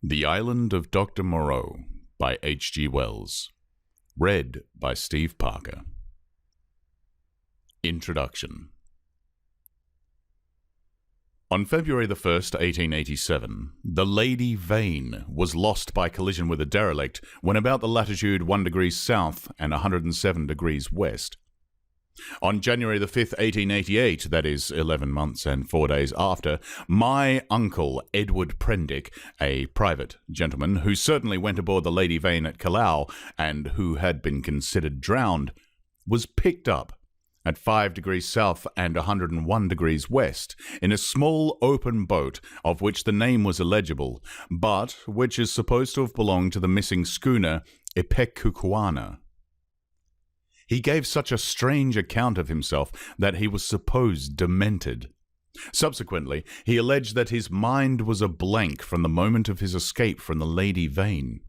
The Island of Dr. Moreau by H.G. Wells. Read by Steve Parker. Introduction. On February the 1st, 1887, the Lady Vane was lost by collision with a derelict when about the latitude 1 degree south and 107 degrees west. On January the 5th, 1888, that is 11 months and 4 days after, my uncle, Edward Prendick, a private gentleman who certainly went aboard the Lady Vane at Callao and who had been considered drowned, was picked up at 5 degrees south and 101 degrees west in a small open boat of which the name was illegible, but which is supposed to have belonged to the missing schooner Ipecacuanha. He gave such a strange account of himself that he was supposed demented. Subsequently, he alleged that his mind was a blank from the moment of his escape from the Lady Vane.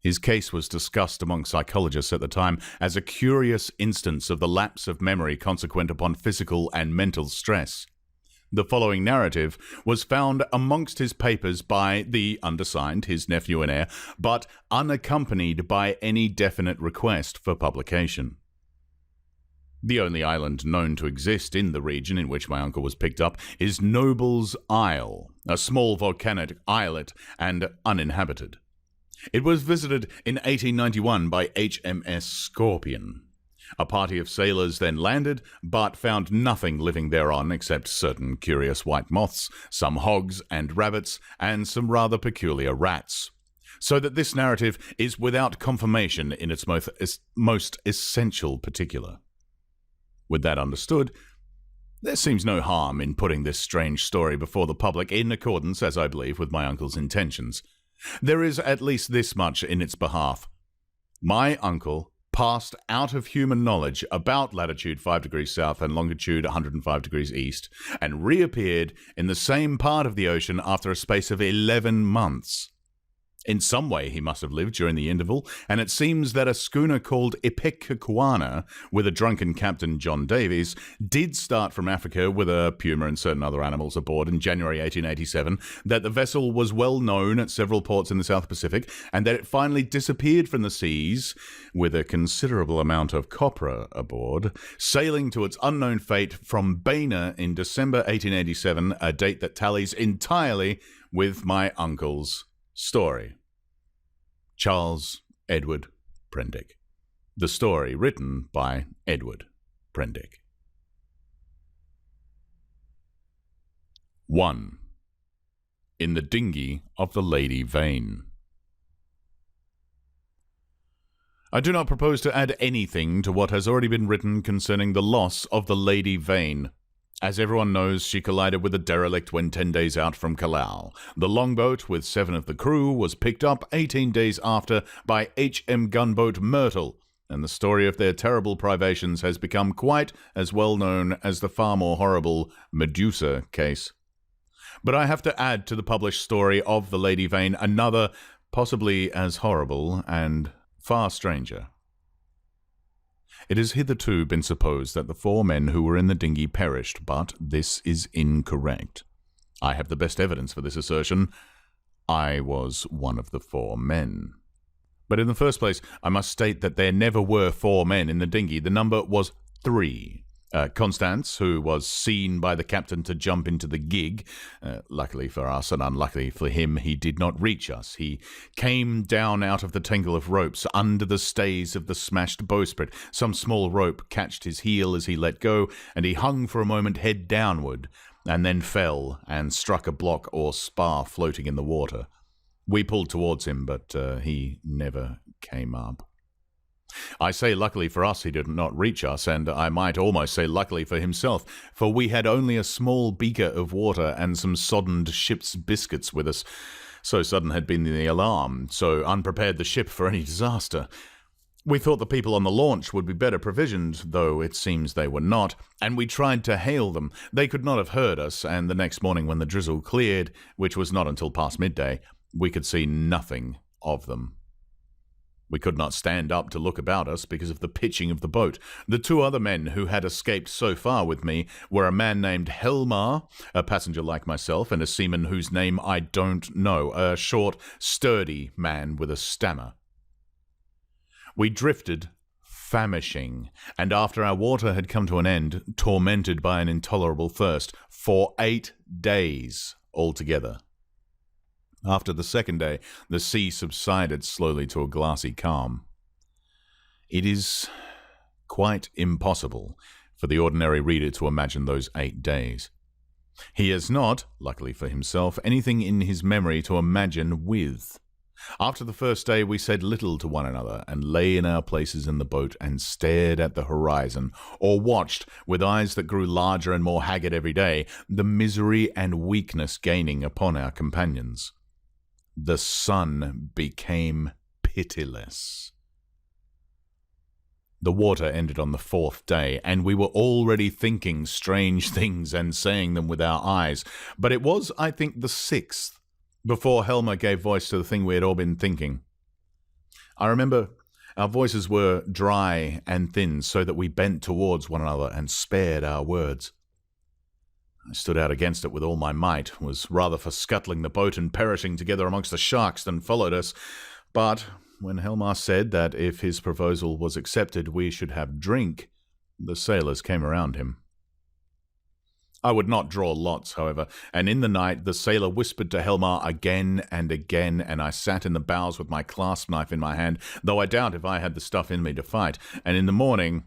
His case was discussed among psychologists at the time as a curious instance of the lapse of memory consequent upon physical and mental stress. The following narrative was found amongst his papers by the undersigned, his nephew and heir, but unaccompanied by any definite request for publication. The only island known to exist in the region in which my uncle was picked up is Noble's Isle, a small volcanic islet and uninhabited. It was visited in 1891 by HMS Scorpion. A party of sailors then landed, but found nothing living thereon except certain curious white moths, some hogs and rabbits, and some rather peculiar rats. So that this narrative is without confirmation in its most essential particular. With that understood, there seems no harm in putting this strange story before the public in accordance, as I believe, with my uncle's intentions. There is at least this much in its behalf. My uncle passed out of human knowledge about latitude 5 degrees south and longitude 105 degrees east, and reappeared in the same part of the ocean after a space of 11 months. In some way he must have lived during the interval, and it seems that a schooner called Ipecacuanha, with a drunken captain, John Davies, did start from Africa with a puma and certain other animals aboard in January 1887, that the vessel was well known at several ports in the South Pacific, and that it finally disappeared from the seas with a considerable amount of copra aboard, sailing to its unknown fate from Baina in December 1887, a date that tallies entirely with my uncle's story. Charles Edward Prendick. The story written by Edward Prendick. 1. In the dinghy of the Lady Vane. I do not propose to add anything to what has already been written concerning the loss of the Lady Vane. As everyone knows, she collided with a derelict when 10 days out from Callao. The longboat, with 7 of the crew, was picked up 18 days after by HM gunboat Myrtle, and the story of their terrible privations has become quite as well known as the far more horrible Medusa case. But I have to add to the published story of the Lady Vane another, possibly as horrible and far stranger. It has hitherto been supposed that the 4 men who were in the dinghy perished, but this is incorrect. I have the best evidence for this assertion. I was one of the 4 men. But in the first place, I must state that there never were 4 men in the dinghy. The number was 3. Constance, who was seen by the captain to jump into the gig. Luckily for us and unluckily for him, he did not reach us. He came down out of the tangle of ropes under the stays of the smashed bowsprit. Some small rope catched his heel as he let go, and he hung for a moment head downward, and then fell and struck a block or spar floating in the water. We pulled towards him, but he never came up. I say luckily for us he did not reach us, and I might almost say luckily for himself, for we had only a small beaker of water and some soddened ship's biscuits with us. So sudden had been the alarm, so unprepared the ship for any disaster. We thought the people on the launch would be better provisioned, though it seems they were not, and we tried to hail them. They could not have heard us, and the next morning when the drizzle cleared, which was not until past midday, we could see nothing of them. We could not stand up to look about us because of the pitching of the boat. The two other men who had escaped so far with me were a man named Helmar, a passenger like myself, and a seaman whose name I don't know, a short, sturdy man with a stammer. We drifted, famishing, and after our water had come to an end, tormented by an intolerable thirst, for 8 days altogether. After the second day, the sea subsided slowly to a glassy calm. It is quite impossible for the ordinary reader to imagine those 8 days. He has not, luckily for himself, anything in his memory to imagine with. After the first day, we said little to one another and lay in our places in the boat and stared at the horizon, or watched, with eyes that grew larger and more haggard every day, the misery and weakness gaining upon our companions. The sun became pitiless. The water ended on the 4th day, and we were already thinking strange things and saying them with our eyes. But it was, I think, the 6th, before Helmer gave voice to the thing we had all been thinking. I remember our voices were dry and thin, so that we bent towards one another and spared our words. I stood out against it with all my might, was rather for scuttling the boat and perishing together amongst the sharks than followed us. But when Helmar said that if his proposal was accepted we should have drink, the sailors came around him. I would not draw lots, however, and in the night the sailor whispered to Helmar again, and I sat in the bows with my clasp knife in my hand, though I doubt if I had the stuff in me to fight, and in the morning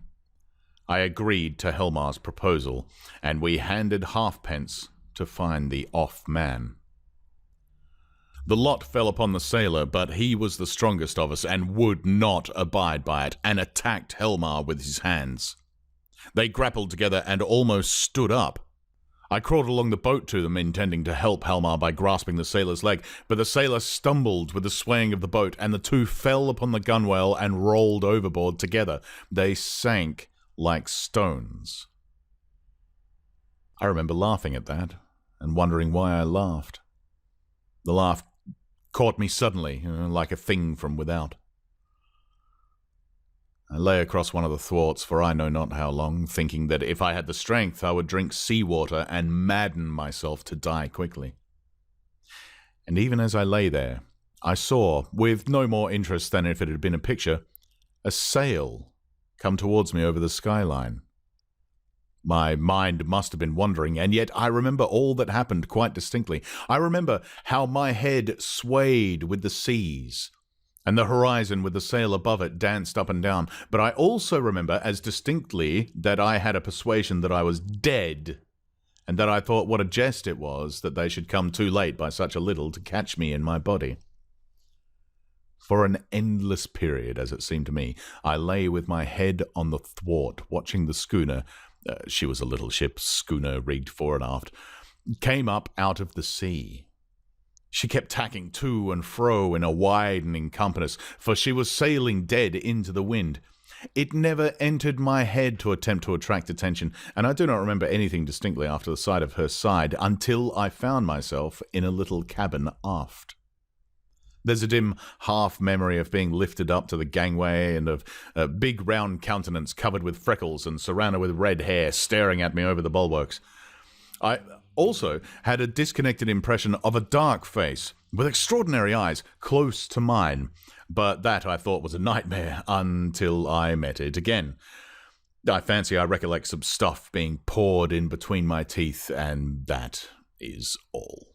I agreed to Helmar's proposal, and we handed halfpence to find the off man. The lot fell upon the sailor, but he was the strongest of us and would not abide by it, and attacked Helmar with his hands. They grappled together and almost stood up. I crawled along the boat to them, intending to help Helmar by grasping the sailor's leg, but the sailor stumbled with the swaying of the boat, and the two fell upon the gunwale and rolled overboard together. They sank like stones. I remember laughing at that, and wondering why I laughed. The laugh caught me suddenly, like a thing from without. I lay across one of the thwarts for I know not how long, thinking that if I had the strength I would drink seawater and madden myself to die quickly. And even as I lay there, I saw, with no more interest than if it had been a picture, a sail come towards me over the skyline. My mind must have been wandering, and yet I remember all that happened quite distinctly. I remember how my head swayed with the seas, and the horizon with the sail above it danced up and down. But I also remember as distinctly that I had a persuasion that I was dead, and that I thought what a jest it was that they should come too late by such a little to catch me in my body. For an endless period, as it seemed to me, I lay with my head on the thwart, watching the schooner, she was a little ship, schooner rigged fore and aft, came up out of the sea. She kept tacking to and fro in a widening compass, for she was sailing dead into the wind. It never entered my head to attempt to attract attention, and I do not remember anything distinctly after the sight of her side until I found myself in a little cabin aft. There's a dim half-memory of being lifted up to the gangway and of a big round countenance covered with freckles and surrounded with red hair staring at me over the bulwarks. I also had a disconnected impression of a dark face with extraordinary eyes close to mine, but that I thought was a nightmare until I met it again. I fancy I recollect some stuff being poured in between my teeth, and that is all.